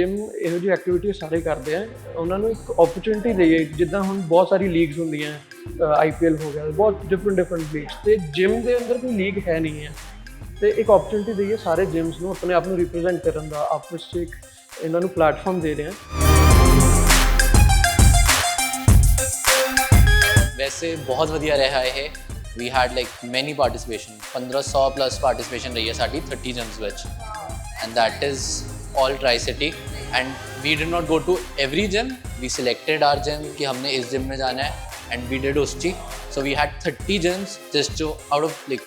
Gym ਇਹੋ ਜਿਹੀ activity ਸਾਰੇ ਕਰਦੇ ਆ, ਉਹਨਾਂ ਨੂੰ ਇੱਕ ਓਪਰਚੁਨਿਟੀ ਦੇਈਏ। ਜਿੱਦਾਂ ਹੁਣ ਬਹੁਤ ਸਾਰੀ ਲੀਗਸ ਹੁੰਦੀਆਂ, IPL ਹੋ ਗਿਆ, ਬਹੁਤ ਡਿਫਰੈਂਟ ਲੀਗਸ, ਤੇ ਜਿਮ ਦੇ ਅੰਦਰ ਕੋਈ ਲੀਗ ਹੈ ਨਹੀਂ ਹੈ, ਤੇ ਇੱਕ ਓਪਰਚੁਨਿਟੀ ਦੇਈਏ ਸਾਰੇ ਜਿਮਸ ਨੂੰ ਆਪਣੇ ਆਪ ਨੂੰ ਰਿਪਰੈਜ਼ੈਂਟ ਕਰਨ ਦਾ, ਆਪਸ 'ਚ ਇੱਕ ਇਹਨਾਂ ਨੂੰ ਪਲੇਟਫਾਰਮ ਦੇ ਰਹੇ ਹਾਂ। वैसे बहुत वधिया रहा है। We had like many participation, 1500 plus participation रही है साड़ी 30 gyms which, and that is all tri city. And we did not go to every gym, we selected our gym कि हमने इस जिम में जाना है, एंड वी डिड उसची। So we had 30 gyms, just जो out of like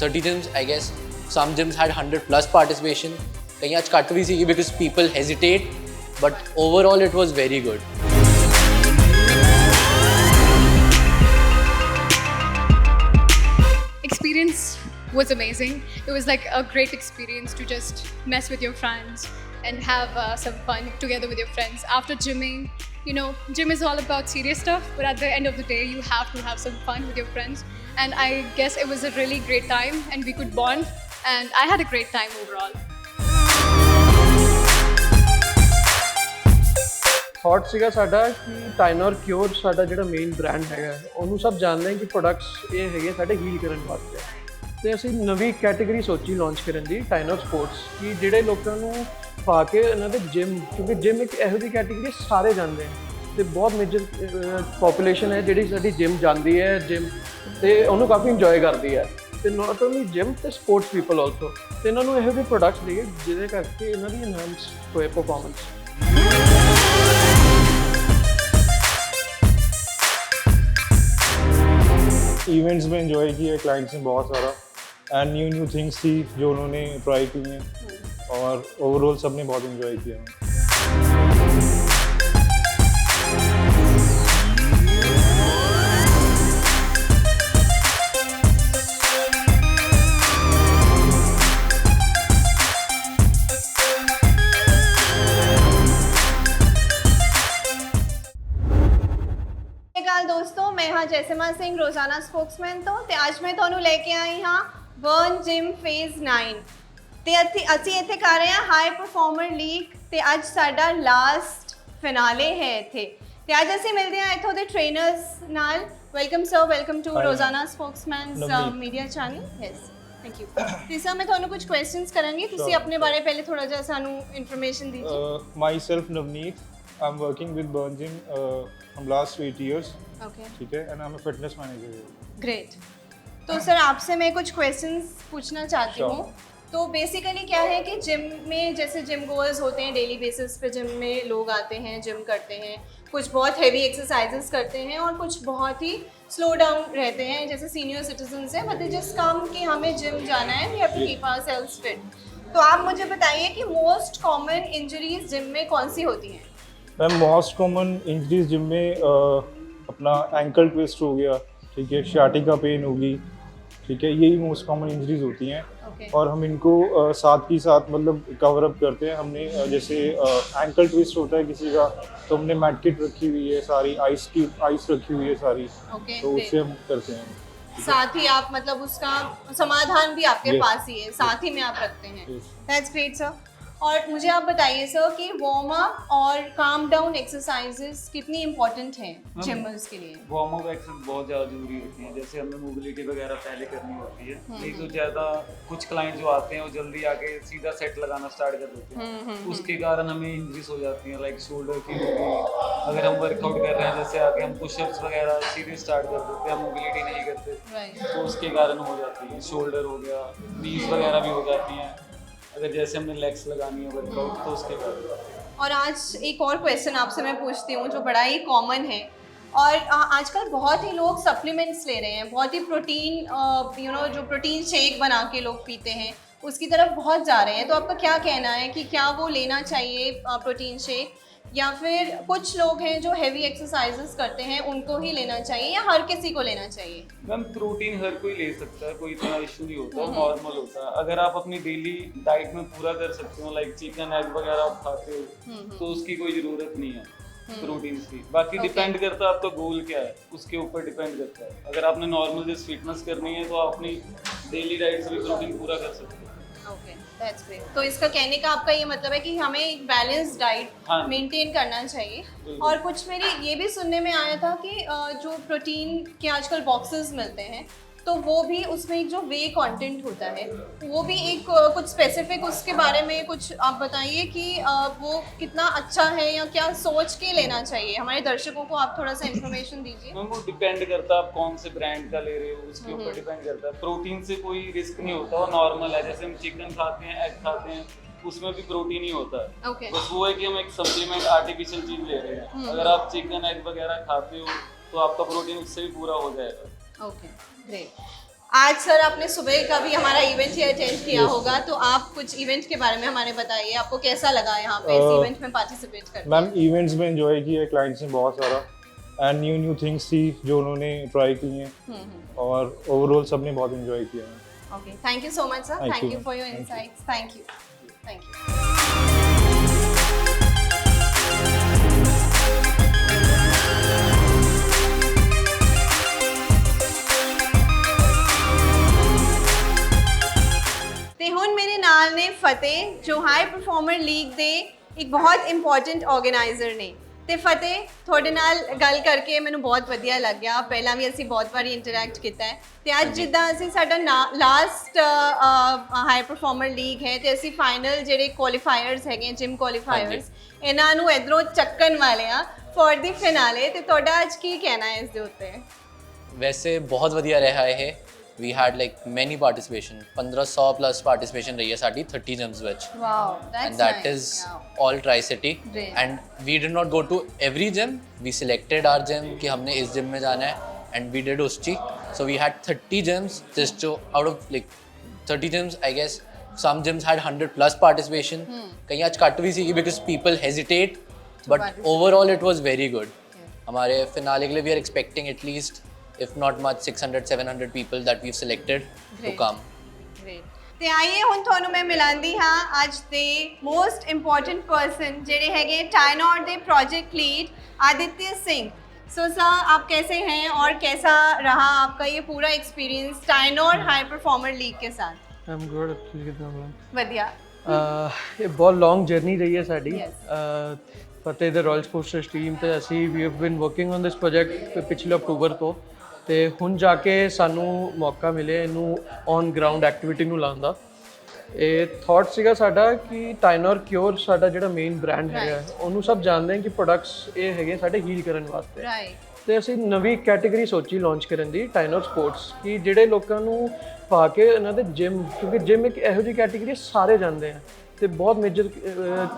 30 gyms I guess some gyms had 100 plus participation, कहीं आज घट भी see because people hesitate, but overall it was very good. Experience was amazing. It was like a great experience to just mess with your friends and have some fun together with your friends after gymming. You know, gym is all about serious stuff, but at the end of the day you have to have some fun with your friends, and I guess it was a really great time and we could bond, and I had a great time overall. Thought ਸੀਗਾ ਸਾਡਾ ਕਿ ਟਾਈਨਰ cure ਸਾਡਾ ਜਿਹੜਾ main brand ਹੈਗਾ, ਉਹਨੂੰ ਸਭ ਜਾਣਦੇ ਆ ਕਿ ਪ੍ਰੋਡਕਟਸ ਇਹ ਹੈਗੇ ਸਾਡੇ ਹੀਲ ਕਰਨ ਵਾਸਤੇ, ਤੇ ਅਸੀਂ ਨਵੀਂ ਕੈਟੇਗਰੀ ਸੋਚੀ ਲਾਂਚ ਕਰਨ ਦੀ, ਟਾਈਨਰ ਸਪੋਰਟਸ, ਕਿ ਜਿਹੜੇ ਲੋਕਾਂ ਨੂੰ ਪਾ ਕੇ ਇਹਨਾਂ ਦੇ ਜਿਮ, ਕਿਉਂਕਿ ਜਿਮ ਇੱਕ ਇਹੋ ਜਿਹੀ ਕੈਟੇਗਰੀ ਸਾਰੇ ਜਾਂਦੇ ਆ, ਤੇ ਬਹੁਤ ਮੇਜਰ ਪੋਪੂਲੇਸ਼ਨ ਹੈ ਜਿਹੜੀ ਸਾਡੀ ਜਿਮ ਜਾਂਦੀ ਹੈ ਜਿਮ, ਤੇ ਉਹਨੂੰ ਕਾਫੀ ਇੰਜੋਏ ਕਰਦੀ ਹੈ, ਤੇ ਨਾਟ ਓਨਲੀ ਜਿਮ ਤੇ ਸਪੋਰਟਸ ਪੀਪਲ ਆਲਸੋ, ਤੇ ਇਹਨਾਂ ਨੂੰ ਇਹੋ ਜਿਹੇ ਪ੍ਰੋਡਕਟਸ ਦੇਈਏ ਜਿਹਦੇ ਕਰਕੇ ਇਹਨਾਂ ਦੀ ਇਨਹਾਂਸ ਹੋਏ ਪਰਫਾਰਮੈਂਸ। इवेंट्स में एंजॉय किया क्लाइंट्स ने बहुत सारा, एंड न्यू थिंग्स थी जो उन्होंने ट्राई की हैं, और ओवरऑल सब ने बहुत एंजॉय किया। दोस्तों, मैं हाँ जैसमा सिंह रोजाना स्पोक्समैन तो ते आज मैं ਤੁਹਾਨੂੰ ਲੈ ਕੇ ਆਈ ਹਾਂ ਬਰਨ ਜਿਮ ਫੇਜ਼ 9 ਤੇ ਅਸੀਂ ਇੱਥੇ ਕਰ ਰਹੇ ਹਾਂ ਹਾਈ ਪਰਫਾਰਮਰ ਲੀਗ, ਤੇ ਅੱਜ ਸਾਡਾ ਲਾਸਟ ਫਿਨਾਲੇ ਹੈ ਇੱਥੇ, ਤੇ ਅੱਜ ਅਸੀਂ ਮਿਲਦੇ ਹਾਂ ਇੱਥੋਂ ਦੇ ਟ੍ਰੇਨਰਸ ਨਾਲ। Welcome sir, welcome to Rozana Spokesman's media channel. Yes, thank you. ਤੇ ਸਰ ਮੈਂ ਤੁਹਾਨੂੰ ਕੁਝ ਕੁਐਸਚਨਸ ਕਰਾਂਗੀ, ਤੁਸੀਂ ਆਪਣੇ ਬਾਰੇ ਪਹਿਲੇ ਥੋੜਾ ਜਿਹਾ ਸਾਨੂੰ ਇਨਫੋਰਮੇਸ਼ਨ दीजिए। My self Navneet, I am working with burn gym from last 8 years, okay, ठीक है, and I am a fitness manager. Great. तो सर आपसे मैं कुछ क्वेश्चंस पूछना चाहती हूँ। तो बेसिकली क्या है कि जिम में जैसे जिम गोअर्स होते हैं, डेली बेसिस पे जिम में लोग आते हैं, जिम करते हैं, कुछ बहुत हैवी एक्सरसाइजेस करते हैं और कुछ बहुत ही स्लो डाउन रहते हैं, जैसे सीनियर सिटीजन्स हैं, बट जिस काम कि हमें जिम जाना है, we have to keep ourselves fit. तो आप मुझे बताइए कि मोस्ट कॉमन इंजरीज जिम में कौन सी होती हैं? Ma'am, most common injuries gym में अपना एंकल ट्विस्ट हो गया, ठीक है, शियाटिका पेन होगी, ठीक है, यही मोस्ट कॉमन इंजरीज होती हैं। Okay. और हम इनको साथ ही साथ मतलब कवर अप करते हैं। हमने जैसे एंकल ट्विस्ट होता है किसी का, तो हमने मैट किट रखी हुई है सारी, आइस रखी हुई है सारी, Okay, तो great. उससे हम करते हैं। साथ ही आप मतलब उसका समाधान भी आपके Yes. पास ही है, साथ ही में आप रखते हैं। Yes. That's great sir. और मुझे आप बताइए सर कि वार्म अप और काम डाउन एक्सरसाइजेस कितनी इंपॉर्टेंट हैं जिमर्स के लिए? वार्म अप एक्सरसाइज बहुत ज़्यादा जरूरी होती है, जैसे हमें मोबिलिटी वगैरह पहले करनी होती है, नहीं तो ज़्यादा कुछ क्लाइंट जो आते हैं वो जल्दी आके सीधा सेट लगाना स्टार्ट कर देते हैं, उसके कारण हमें इंजरीज हो जाती हैं, लाइक शोल्डर की होगी। अगर हम वर्कआउट कर रहे हैं, जैसे आके हम पुशअप्स वगैरह सीधे स्टार्ट कर देते हैं, मोबिलिटी नहीं करते, तो उसके कारण हो जाती है, शोल्डर हो गया, नीज वगैरह भी हो जाती हैं, अगर जैसे हमने लेग्स लगानी है वर्कआउट, तो उसके कारण। और आज एक और क्वेश्चन आपसे मैं पूछती हूँ जो बड़ा ही कॉमन है, और आजकल बहुत ही लोग सप्लीमेंट्स ले रहे हैं, बहुत ही प्रोटीन जो प्रोटीन शेक बना के लोग पीते हैं, उसकी तरफ बहुत जा रहे हैं। तो आपका क्या कहना है कि क्या वो लेना चाहिए प्रोटीन शेक, या फिर कुछ लोग हैं जो हैवी एक्सरसाइजेस करते हैं उनको ही लेना चाहिए, या हर किसी को लेना चाहिए? मैम, प्रोटीन हर कोई ले सकता है, कोई इतना इशू नहीं होता, नॉर्मल होता है। अगर आप अपनी डेली डाइट में पूरा कर सकते हो, लाइक चिकन एग वगैरह आप खाते हो, तो उसकी कोई ज़रूरत नहीं है प्रोटीन की। बाकी डिपेंड करता है आपका गोल क्या है, उसके ऊपर डिपेंड करता है। अगर आपने नॉर्मल जैसे फिटनेस करनी है, तो आप अपनी डेली डाइट से भी प्रोटीन पूरा कर सकते हो। Okay that's great. तो इसका कहने का आपका ये मतलब है कि हमें एक बैलेंस डाइट हाँ। मेंटेन करना चाहिए। और कुछ मेरी ये भी सुनने में आया था कि जो प्रोटीन के आजकल बॉक्सेस मिलते हैं तो वो भी उसमें एक जो वे कंटेंट होता है वो भी एक कुछ स्पेसिफिक उसके बारे में कुछ आप बताइए कि वो कितना अच्छा है या क्या सोच के लेना चाहिए। हमारे दर्शकों को आप थोड़ा सा इन्फॉर्मेशन दीजिए। मैम वो डिपेंड करता है आप कौन से ब्रांड का ले रहे हो, उसके ऊपर डिपेंड करता है। प्रोटीन से कोई रिस्क नहीं होता, वो नॉर्मल है। जैसे हम चिकन खाते हैं, एग खाते हैं, उसमें भी प्रोटीन ही होता है। ओके बस वो है कि हम एक सप्लीमेंट आर्टिफिशियल चीज ले रहे हैं। अगर आप चिकन एग वगैरह खाते हो तो आपका प्रोटीन उससे भी पूरा हो जाएगा। Okay great. आज सर आपने सुबह का भी हमारा इवेंट ही अटेंड किया होगा, तो आप कुछ इवेंट के बारे में हमें बताइए। आपको कैसा लगा यहाँ पे इस इवेंट में पार्टिसिपेट करके? मैम इवेंट्स में एंजॉय किया क्लाइंट्स ने बहुत सारा एंड न्यू थिंग्स थी जो उन्होंने ट्राई की हैं और ओवरऑल सबने बहुत एंजॉय किया। Okay thank you so much sir. Thank thank you. You for your Thank you. Insights. Thank you. ਤੇ ਹੁਣ ਮੇਰੇ ਨਾਲ ਨੇ ਫਤਿਹ ਜੋ ਹਾਈ ਪਰਫਾਰਮਰ ਲੀਗ ਦੇ ਇੱਕ ਬਹੁਤ ਇੰਪੋਰਟੈਂਟ ਆਰਗੇਨਾਈਜ਼ਰ ਨੇ। ਤੇ ਫਤਿਹ ਤੁਹਾਡੇ ਨਾਲ ਗੱਲ ਕਰਕੇ ਮੈਨੂੰ ਬਹੁਤ ਵਧੀਆ ਲੱਗਿਆ। ਪਹਿਲਾਂ ਵੀ ਅਸੀਂ ਬਹੁਤ ਵਾਰੀ ਇੰਟਰੈਕਟ ਕੀਤਾ ਹੈ ਤੇ ਅੱਜ ਜਿੱਦਾਂ ਅਸੀਂ ਸਾਡਾ ਲਾਸਟ ਹਾਈ ਪਰਫਾਰਮਰ ਲੀਗ ਹੈ ਤੇ ਅਸੀਂ ਫਾਈਨਲ ਜਿਹੜੇ ਕੁਆਲੀਫਾਇਰਸ ਹੈਗੇ ਜਿਮ ਕੁਆਲੀਫਾਇਰਸ ਇਹਨਾਂ ਨੂੰ ਇਧਰੋਂ ਚੱਕਣ ਵਾਲੇ ਆ ਫॉर ਦੀ ਫਿਨਾਲੇ। ਤੇ ਤੁਹਾਡਾ ਅੱਜ ਕੀ ਕਹਿਣਾ ਹੈ ਇਸ ਦੇ ਉੱਤੇ? वैसे बहुत वधिया रहा है। We had like many participation, 1500 plus participation रही है साडी 30 gyms which, wow and that is all Tri-City. Great. And we did not go to every gym. We selected our gym कि हमने इस gym में जाना है, and we did Usti. So we had 30 gyms just to out of like 30 gyms, I guess some gyms had 100 plus participation. कहीं आज cut भी सी because people hesitate, but participate. overall it was very good. हमारे finale के लिए we are expecting at least, if not much, 600-700 people that we've selected to Great. come. ਤੇ ਆਈਏ ਹੁਣ ਤੁਹਾਨੂੰ ਮੈਂ ਮਿਲਾਂਦੀ ਹਾਂ ਅੱਜ ਦੇ ਮੋਸਟ ਇੰਪੋਰਟੈਂਟ ਪਰਸਨ ਜਿਹੜੇ ਹੈਗੇ ਟਾਈਨੋਰ ਦੇ project lead Aditya Singh. So sir आप कैसे हैं और कैसा रहा आपका ये पूरा एक्सपीरियंस टाइनोर हाई परफॉर्मर लीग के साथ? I am good. ਤੁਸੀਂ ਕਿਦਾਂ ਹੋ? ਵਧੀਆ। ਇਹ ਬਹੁਤ ਲੌਂਗ ਜਰਨੀ ਰਹੀ ਹੈ ਸਾਡੀ। Yes. ਫਤਿਹ ਦੇ ਰਾਇਲ ਸਪੋਰਟਸ ਟੀਮ ਤੇ ਅਸੀਂ we have been working on this project ਪਿਛਲੇ ਅਕਤੂਬਰ ਤੋਂ ਤੇ ਹੁਣ ਜਾ ਕੇ ਸਾਨੂੰ ਮੌਕਾ ਮਿਲਿਆ ਇਹਨੂੰ ਔਨ ਗਰਾਊਂਡ ਐਕਟੀਵਿਟੀ ਨੂੰ ਲਾਉਣ ਦਾ। ਇਹ ਥਾਟ ਸੀਗਾ ਸਾਡਾ ਕਿ ਟਾਈਨੋਰ ਕਿਉਰ ਸਾਡਾ ਜਿਹੜਾ ਮੇਨ ਬ੍ਰਾਂਡ ਹੈਗਾ ਉਹਨੂੰ ਸਭ ਜਾਣਦੇ ਹਨ ਕਿ ਪ੍ਰੋਡਕਟਸ ਇਹ ਹੈਗੇ ਸਾਡੇ ਹੀਲ ਕਰਨ ਵਾਸਤੇ। ਰਾਈਟ। ਤੇ ਅਸੀਂ ਨਵੀਂ ਕੈਟਾਗਰੀ ਸੋਚੀ ਲਾਂਚ ਕਰਨ ਦੀ ਟਾਈਨੋਰ ਸਪੋਰਟਸ ਕਿ ਜਿਹੜੇ ਲੋਕਾਂ ਨੂੰ ਪਾ ਕੇ ਇਹਨਾਂ ਦੇ ਜਿਮ, ਕਿਉਂਕਿ ਜਿਮ ਇੱਕ ਇਹੋ ਜਿਹੀ ਕੈਟਾਗਰੀ ਸਾਰੇ ਜਾਂਦੇ ਆ ਤੇ ਬਹੁਤ ਮੇਜਰ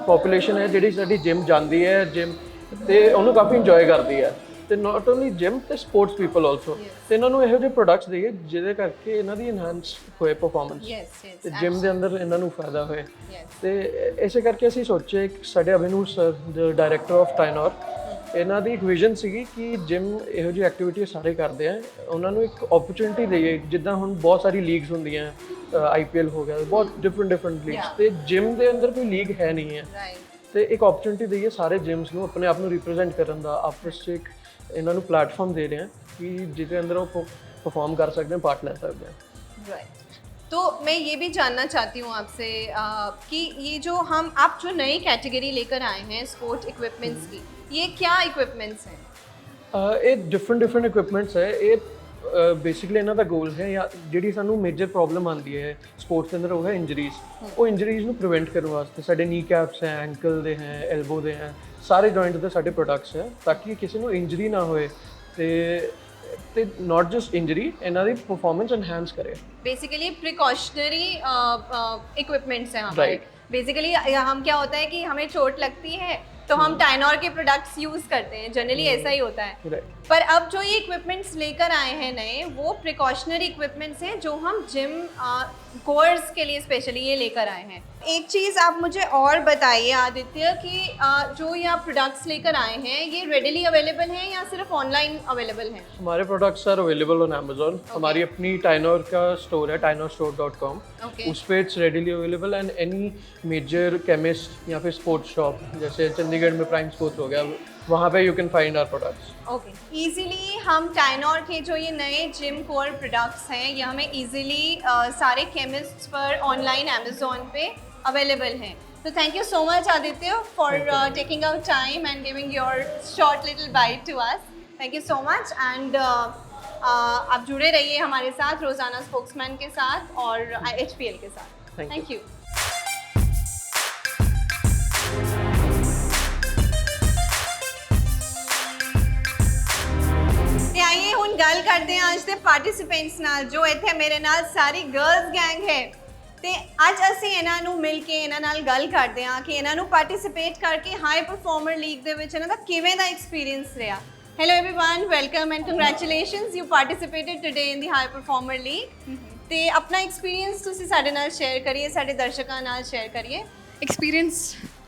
ਪੋਪੂਲੇਸ਼ਨ ਹੈ ਜਿਹੜੀ ਸਾਡੀ ਜਿਮ ਜਾਂਦੀ ਹੈ ਜਿਮ ਤੇ ਉਹਨੂੰ ਕਾਫੀ ਇੰਜੋਏ ਕਰਦੀ ਹੈ। ਤੇ ਨਾਟ ਓਨਲੀ ਜਿਮ ਤੇ ਸਪੋਰਟਸ ਪੀਪਲ ਆਲਸੋ। ਤੇ ਇਹਨਾਂ ਨੂੰ ਇਹੋ ਜਿਹੇ ਪ੍ਰੋਡਕਟਸ ਦੇਈਏ ਜਿਹਦੇ ਕਰਕੇ ਇਹਨਾਂ ਦੀ ਇਨਹਾਂਸ ਹੋਏ ਪਰਫਾਰਮੈਂਸ ਯੈਸ ਯੈਸ ਤੇ ਜਿਮ ਦੇ ਅੰਦਰ ਇਹਨਾਂ ਨੂੰ ਫਾਇਦਾ ਹੋਏ। ਯੈਸ। ਤੇ ਇਸੇ ਕਰਕੇ ਅਸੀਂ ਸੋਚਿਆ ਕਿ ਸਾਡੇ ਅਭਿਨੂਰ ਸਰ ਦ ਡਾਇਰੈਕਟਰ ਆਫ ਟਾਈਨੋਰ ਇਹਨਾਂ ਦੀ ਇੱਕ ਵਿਜ਼ਨ ਸੀਗੀ ਕਿ ਜਿਮ ਇਹੋ ਜਿਹੀ ਐਕਟੀਵਿਟੀ ਸਾਰੇ ਕਰਦੇ ਆ ਉਹਨਾਂ ਨੂੰ ਇੱਕ ਓਪਰਚੁਨਿਟੀ ਦੇਈਏ। ਜਿੱਦਾਂ ਹੁਣ ਬਹੁਤ ਸਾਰੀ ਲੀਗਸ ਹੁੰਦੀਆਂ IPL ਹੋ ਗਿਆ, ਬਹੁਤ ਡਿਫਰੈਂਟ ਲੀਗਸ ਤੇ ਜਿਮ ਦੇ ਅੰਦਰ ਕੋਈ ਲੀਗ ਹੈ ਨਹੀਂ ਹੈ ਰਾਈਟ। ਤੇ ਇੱਕ ਓਪਰਚੁਨਿਟੀ ਦੇਈਏ ਸਾਰੇ ਜਿਮਸ ਨੂੰ ਆਪਣੇ ਆਪ ਨੂੰ ਰਿਪਰੈਜ਼ੈਂਟ ਕਰਨ ਦਾ। ਆਪਸ 'ਚ ਇੱਕ ਇਹਨਾਂ ਨੂੰ ਪਲੇਟਫਾर्म दे रहे हैं कि ਜਿਹਦੇ ਅੰਦਰ ਉਹ परफॉर्म कर सकते हैं, पार्ट ले सकते हैं। राइट। तो मैं ये भी जानना चाहती हूँ आपसे कि ये जो आप जो नई कैटेगरी लेकर आए हैं स्पोर्ट इक्विपमेंट्स की, ये क्या इक्विपमेंट्स हैं? ਇਹ ਡਿਫਰੈਂਟ ਇਕਵਿਪਮੈਂਟਸ ਹੈ। ਇਹ ਬੇਸਿਕਲੀ ਇਹਨਾਂ ਦਾ ਗੋਲ ਹੈ ਜਾਂ ਜਿਹੜੀ ਸਾਨੂੰ ਮੇਜਰ ਪ੍ਰੋਬਲਮ ਆਉਂਦੀ ਹੈ ਸਪੋਰਟਸ ਦੇ ਅੰਦਰ ਉਹ ਹੈ ਇੰਜਰੀਜ਼। ਉਹ ਇੰਜਰੀਜ਼ ਨੂੰ ਪ੍ਰੀਵੈਂਟ ਕਰਨ ਵਾਸਤੇ ਸਾਡੇ ਨੀ ਕੈਪਸ ਹੈ, ਐਂਕਲ ਦੇ ਹੈ, ਐਲਬੋ ਦੇ ਹੈ, ਸਾਰੇ ਜੁਆਇੰਟ ਦੇ ਸਾਡੇ ਪ੍ਰੋਡਕਟਸ ਹੈ ਤਾਂ ਕਿ ਕਿਸੇ ਨੂੰ ਇੰਜਰੀ ਨਾ ਹੋਏ ਤੇ ਨਾਟ ਜਸਟ ਇੰਜਰੀ, ਇਹਨਾਂ ਦੀ ਪਰਫਾਰਮੈਂਸ ਐਨਹਾਂਸ ਕਰੇ। बेसिकली प्रिकॉशनरी इक्विपमेंट्स हैं हमारे। Right. बेसिकली हम क्या होता है कि हमें चोट लगती है तो हम टाइनोर के प्रोडक्ट्स यूज़ करते हैं, जनरली ऐसा ही होता है। राइट। पर अब जो ये इक्विपमेंट्स लेकर आए हैं नए, वो प्रिकॉशनरी इक्विपमेंट्स हैं जो हम जिम गोअर्स के लिए स्पेशली ये लेकर आए हैं। एक चीज़ आप मुझे और बताइए आदित्य कि जो ये आप प्रोडक्ट्स लेकर आए हैं ये रेडिली अवेलेबल हैं या सिर्फ ऑनलाइन अवेलेबल हैं? हमारे products are available on Amazon. हमारी अपनी टाइनोर का स्टोर है tinorstore.com। Okay. उस पर it's readily available and any major chemist या फिर स्पोर्ट्स शॉप जैसे चंडीगढ़ चंडीगढ़ में प्राइम स्पोर्ट्स हो गया, वहाँ पे you can find our products. Okay, easily हम टाइनोर के जो ये नए जिम कोर प्रोडक्ट्स हैं ये हमें इजीली सारे केमिस्ट पर ऑनलाइन अमेजोन पे अवेलेबल हैं। तो thank you so much Aditya for taking out time and giving your short little bite to us. Thank you so much and आप जुड़े रहिए हमारे साथ रोजाना स्पोक्समैन के साथ और HPL के साथ। Thank you. Thank you. ਤੇ ਆਈਏ ਹੁਣ ਗੱਲ ਕਰਦੇ ਹਾਂ ਅੱਜ ਦੇ ਪਾਰਟਿਸਿਪੈਂਟਸ ਨਾਲ ਜੋ ਇੱਥੇ ਮੇਰੇ ਨਾਲ ਸਾਰੀ ਗਰਲਸ ਗੈਂਗ ਹੈ ਤੇ ਅੱਜ ਅਸੀਂ ਇਹਨਾਂ ਨੂੰ ਮਿਲ ਕੇ ਇਹਨਾਂ ਨਾਲ ਗੱਲ ਕਰਦੇ ਹਾਂ ਕਿ ਇਹਨਾਂ ਨੂੰ ਪਾਰਟਿਸਿਪੇਟ ਕਰਕੇ ਹਾਈ ਪਰਫਾਰਮਰ ਲੀਗ ਦੇ ਵਿੱਚ ਇਹਨਾਂ ਦਾ ਕਿਵੇਂ ਦਾ ਐਕਸਪੀਰੀਅੰਸ ਰਿਹਾ। Hello everyone, welcome and congratulations you participated today in the high performer league. ਤੇ ਆਪਣਾ ਐਕਸਪੀਰੀਅੰਸ ਤੁਸੀਂ ਸਾਡੇ ਨਾਲ ਸ਼ੇਅਰ ਕਰੀਏ, ਸਾਡੇ ਦਰਸ਼ਕਾਂ ਨਾਲ ਸ਼ੇਅਰ ਕਰੀਏ। Experience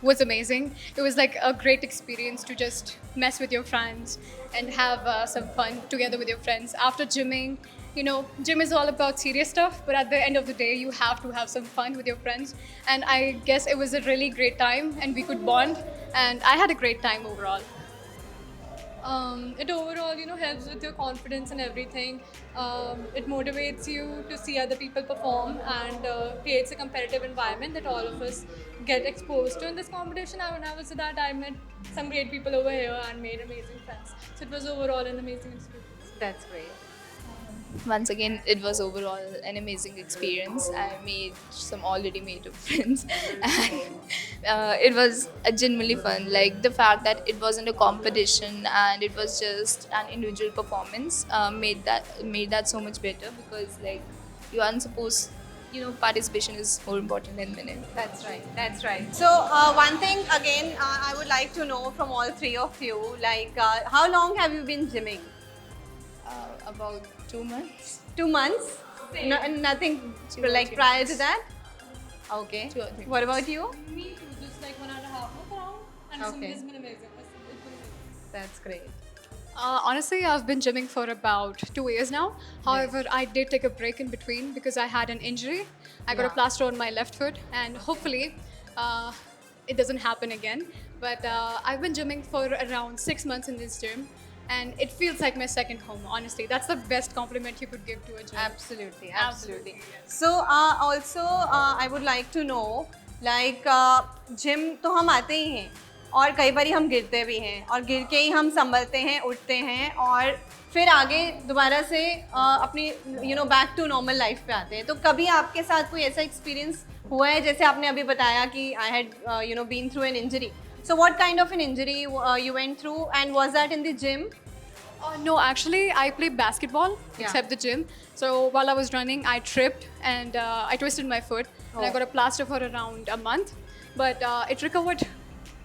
was amazing. It was like a great experience to just mess with your friends and have some fun together with your friends. After gymming, you know, gym is all about serious stuff, but at the end of the day, you have to have some fun with your friends. And I guess it was a really great time, and we could bond, and I had a great time overall. It overall, helps with your confidence and everything. It motivates you to see other people perform and creates a competitive environment that all of us get exposed to in this competition. And I would say that I met some great people over here and made amazing friends. So it was overall an amazing experience. That's great. Once again, it was overall an amazing experience. I made some already made friends, and it was genuinely fun. Like the fact that it wasn't a competition and it was just an individual performance made that so much better, because like you aren't supposed, participation is more important than winning. That's right. That's right. So one thing again, I would like to know from all three of you, like how long have you been gymming? About 2 months. 2 months? No, nothing like prior to that? Okay. 2 or 3 What about you? Me too, just like 1.5 months around. And Okay. it's been amazing. It's been amazing. That's great. Honestly, I've been gymming for about 2 years now. However, I did take a break in between because I had an injury. I got a Yeah. plaster on my left foot, and hopefully, it doesn't happen again. But I've been gymming for around 6 months in this gym, and it feels like my second home. Honestly, that's the best compliment you could give to a gym. Absolutely. Absolutely, So also I would like to know, like gym तो हम आते ही हैं और कई बार हम गिरते भी हैं और गिर के ही हम संभलते हैं, उठते हैं और फिर आगे दोबारा से अपनी बैक टू नॉर्मल लाइफ पे आते हैं। तो कभी आपके साथ कोई ऐसा एक्सपीरियंस हुआ है जैसे आपने अभी बताया कि I had been through an injury? So what kind of an injury you went through, and was that in the gym? No, actually, I play basketball, except the gym. So while I was running, I tripped and I twisted my foot, and I got a plaster for around a month. But it recovered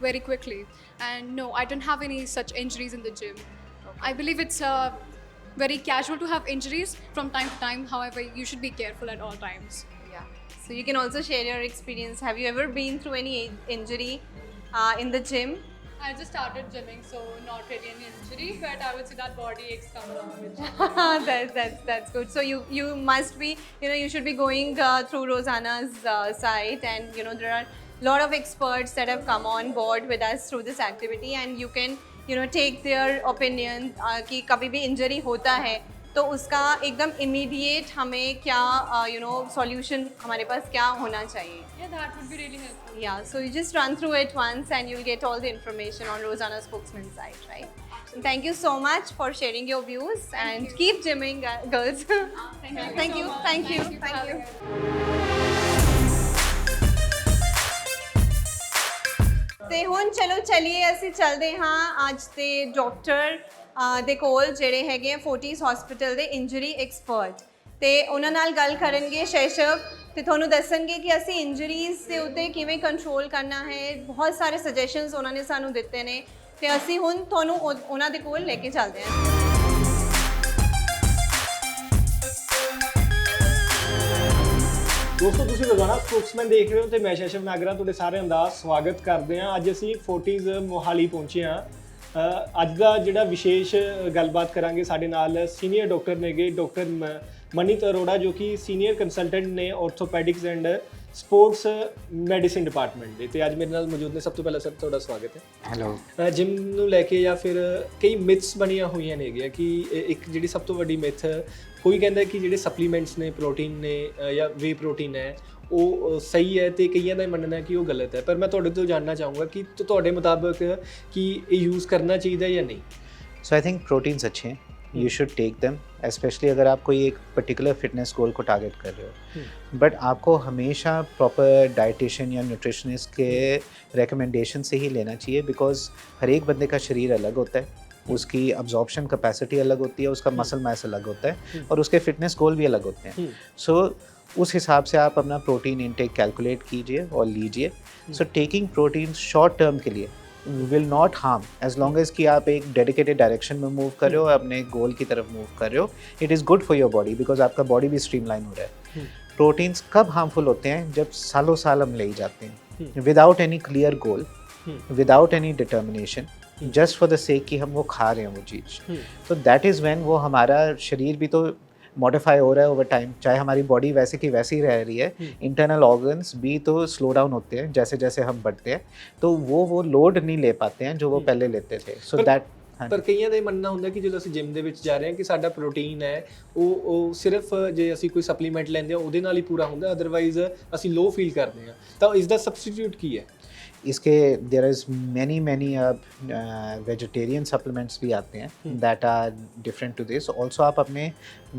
very quickly. And no, I don't have any such injuries in the gym. I believe it's very casual to have injuries from time to time. However, you should be careful at all times. Yeah. So you can also share your experience. Have you ever been through any injury in the gym? I just started gymming, so not really an injury, but I would say that body aches come along with gym. That's good. So you must be, you should be going through Rosanna's site, and there are a lot of experts that have come on board with us through this activity, and you can take their opinion कि कभी भी injury होता है तो उसका एकदम immediate हमें क्या solution हमारे पास क्या होना चाहिए। Yeah, that would be really helpful. Yeah, so you just run through it once and you'll get all the information on Rosanna Spokesman's site, right? And thank you so much for sharing your views, and keep gymming, girls. Thank you. Thank you. Thank you. ਤੇ ਹੁਣ ਚਲੋ ਚਲਿਏ ਅਸੀਂ ਚੱਲਦੇ ਹਾਂ ਅੱਜ ਦੇ doctor ਦੇ ਕੋਲ ਜਿਹੜੇ ਹੈਗੇ ਫੋਰਟਿਸ ਹਸਪੀਟਲ ਦੇ ਇੰਜਰੀ ਐਕਸਪਰਟ, ਤੇ ਉਹਨਾਂ ਨਾਲ ਗੱਲ ਕਰਨਗੇ ਸ਼ੈਸ਼ਵ, ਤੇ ਤੁਹਾਨੂੰ ਦੱਸਣਗੇ ਕਿ ਅਸੀਂ ਇੰਜਰੀਜ਼ ਦੇ ਉੱਤੇ ਕਿਵੇਂ ਕੰਟਰੋਲ ਕਰਨਾ ਹੈ। ਬਹੁਤ ਸਾਰੇ ਸੁਜੈਸ਼ਨਸ ਉਹਨਾਂ ਨੇ ਸਾਨੂੰ ਦਿੱਤੇ ਨੇ, ਤੇ ਅਸੀਂ ਹੁਣ ਤੁਹਾਨੂੰ ਉਹਨਾਂ ਦੇ ਕੋਲ ਲੈ ਕੇ ਚੱਲਦੇ ਹਾਂ। ਦੋਸਤੋ, ਤੁਸੀਂ ਰੋਜ਼ਾਨਾ ਸਪੋਕਸਮੈਨ ਦੇਖ ਰਹੇ ਹੋ ਤੇ ਮੈਂ ਸ਼ੈਸ਼ਵ ਨਾਗਰਾ ਤੁਹਾਡੇ ਸਾਰਿਆਂ ਦਾ ਸਵਾਗਤ ਕਰਦੇ ਹਾਂ। ਅੱਜ ਅਸੀਂ ਫੋਰਟਿਸ ਮੋਹਾਲੀ ਪਹੁੰਚੇ ਹਾਂ। ਅੱਜ ਦਾ ਜਿਹੜਾ ਵਿਸ਼ੇਸ਼ ਗੱਲਬਾਤ ਕਰਾਂਗੇ, ਸਾਡੇ ਨਾਲ ਸੀਨੀਅਰ ਡਾਕਟਰ ਨੇਗੇ ਡਾਕਟਰ मनीत अरोड़ा जो कि सीनियर कंसलटेंट ने ऑर्थोपैडिक्स एंड ਸਪੋਰਟਸ ਮੈਡੀਸਿਨ ਡਿਪਾਰਟਮੈਂਟ ਦੇ ਤੇ ਅੱਜ ਮੇਰੇ ਨਾਲ ਮੌਜੂਦ ਨੇ। ਸਭ ਤੋਂ ਪਹਿਲਾਂ ਸਰ ਤੁਹਾਡਾ ਸਵਾਗਤ ਹੈ। ਹੈਲੋ। ਜਿਮ ਨੂੰ ਲੈ ਕੇ ਜਾਂ ਫਿਰ ਕਈ ਮਿਥਸ ਬਣੀਆਂ ਹੋਈਆਂ ਨੇਗੀਆਂ ਕਿ ਇੱਕ ਜਿਹੜੀ ਸਭ ਤੋਂ ਵੱਡੀ ਮਿਥ, ਕੋਈ ਕਹਿੰਦਾ ਕਿ ਜਿਹੜੇ ਸਪਲੀਮੈਂਟਸ ਨੇ, ਪ੍ਰੋਟੀਨ ਨੇ ਜਾਂ ਵੇ ਪ੍ਰੋਟੀਨ ਹੈ ਉਹ ਸਹੀ ਹੈ ਤੇ ਕਈਆਂ ਦਾ ਮੰਨਣਾ ਹੈ ਕਿ ਉਹ ਗਲਤ ਹੈ। ਪਰ ਮੈਂ ਤੁਹਾਡੇ ਤੋਂ ਜਾਣਨਾ ਚਾਹੂੰਗਾ ਕਿ ਤੁਹਾਡੇ ਮੁਤਾਬਕ ਕਿ ਇਹ ਯੂਜ਼ ਕਰਨਾ ਚਾਹੀਦਾ ਜਾਂ नहीं। सो आई थिंक प्रोटीन्स अच्छे हैं, you should take them, specially अगर आप कोई एक पर्टिकुलर फिटनेस गोल को टारगेट कर रहे हो। बट आपको हमेशा प्रॉपर डाइटिशियन या न्यूट्रिशनिस्ट के रिकमेंडेशन से ही लेना चाहिए, बिकॉज हर एक बंदे का शरीर अलग होता है, उसकी अब्जॉर्प्शन कैपेसिटी अलग होती है, उसका मसल मास अलग होता है और उसके फिटनेस गोल भी अलग होते हैं। सो उस हिसाब से आप अपना प्रोटीन इनटेक कैलकुलेट कीजिए और लीजिए। So taking protein short term के लिए will not harm as long as कि आप एक डेडिकेटेड डायरेक्शन में मूव कर रहे हो, अपने गोल की तरफ मूव कर रहे हो। It is good for your body because आपका बॉडी भी स्ट्रीमलाइन हो रहा है। प्रोटीन्स कब हार्मफुल होते हैं? जब सालों साल हम ले ही जाते हैं without any clear goal, without any determination, just for the sake कि हम वो खा रहे हैं वो चीज़। तो दैट इज़ व्हेन वो हमारा शरीर भी तो मॉडिफाई हो रहा है ओवर टाइम, चाहे हमारी बॉडी वैसे की वैसी रह रही है, इंटरनल ऑर्गन्स भी तो स्लो डाउन होते हैं जैसे जैसे हम बढ़ते हैं, तो वो लोड नहीं ले पाते हैं जो वो पहले लेते थे। सो दैट ਪਰ ਕਈਆਂ ਦਾ ਇਹ ਮੰਨਣਾ ਹੁੰਦਾ ਕਿ ਜਦੋਂ ਅਸੀਂ ਜਿਮ ਦੇ ਵਿੱਚ ਜਾ ਰਹੇ ਹਾਂ ਕਿ ਸਾਡਾ ਪ੍ਰੋਟੀਨ ਹੈ ਉਹ ਸਿਰਫ ਜੇ ਅਸੀਂ ਕੋਈ ਸਪਲੀਮੈਂਟ ਲੈਂਦੇ ਹਾਂ ਉਹਦੇ ਨਾਲ ਹੀ ਪੂਰਾ ਹੁੰਦਾ, ਅਦਰਵਾਈਜ਼ ਅਸੀਂ ਲੋ ਫੀਲ ਕਰਦੇ ਹਾਂ। ਤਾਂ ਇਸ ਦਾ ਸਬਸਟੀਟਿਊਟ ਕੀ ਹੈ? इसके there is many vegetarian supplements भी आते हैं that are different to this. Also आप अपने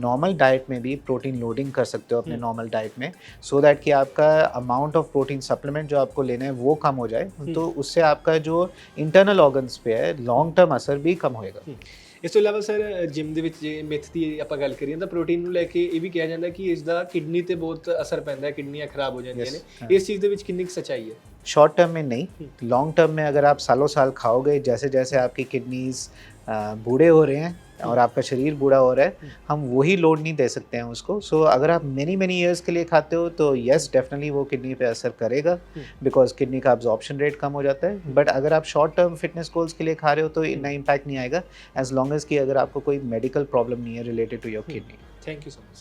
नॉर्मल डाइट में भी प्रोटीन लोडिंग कर सकते हो अपने नॉर्मल डाइट में, सो दैट कि आपका अमाउंट ऑफ प्रोटीन सप्लीमेंट जो आपको लेना है वो कम हो जाए। तो उससे आपका जो इंटरनल ऑर्गन्स पे है लॉन्ग टर्म असर भी कम होएगा। ਇਸ ਤੋਂ ਇਲਾਵਾ ਸਰ ਜਿਮ ਦੇ ਵਿੱਚ ਜੇ ਮਿਥ ਦੀ ਆਪਾਂ ਗੱਲ ਕਰੀਏ ਤਾਂ ਪ੍ਰੋਟੀਨ ਨੂੰ ਲੈ ਕੇ ਇਹ ਵੀ ਕਿਹਾ ਜਾਂਦਾ ਕਿ ਇਸ ਦਾ ਕਿਡਨੀ ਤੇ ਬਹੁਤ ਅਸਰ ਪੈਂਦਾ ਹੈ, ਕਿਡਨੀਆਂ ਖਰਾਬ ਹੋ ਜਾਂਦੀਆਂ ਨੇ। ਇਸ ਚੀਜ਼ ਦੇ ਵਿੱਚ ਕਿੰਨੀ ਸੱਚਾਈ ਹੈ? शॉर्ट टर्म में नहीं, लॉन्ग टर्म में अगर आप सालों साल खाओगे, जैसे जैसे आपकी किडनीज बूढ़े हो रहे हैं और आपका शरीर बूढ़ा हो रहा है, हम वही लोड नहीं दे सकते हैं उसको। सो अगर आप मेनी ईयर्स के लिए खाते हो तो येस डेफिनेटली वो किडनी पे असर करेगा बिकॉज किडनी का अब्जॉर्प्शन रेट कम हो जाता है। बट अगर आप शॉर्ट टर्म फिटनेस गोल्स के लिए खा रहे हो तो इतना इम्पैक्ट नहीं आएगा एज लॉन्ग एज कि अगर आपको कोई मेडिकल प्रॉब्लम नहीं है related to your kidney. Thank you so much.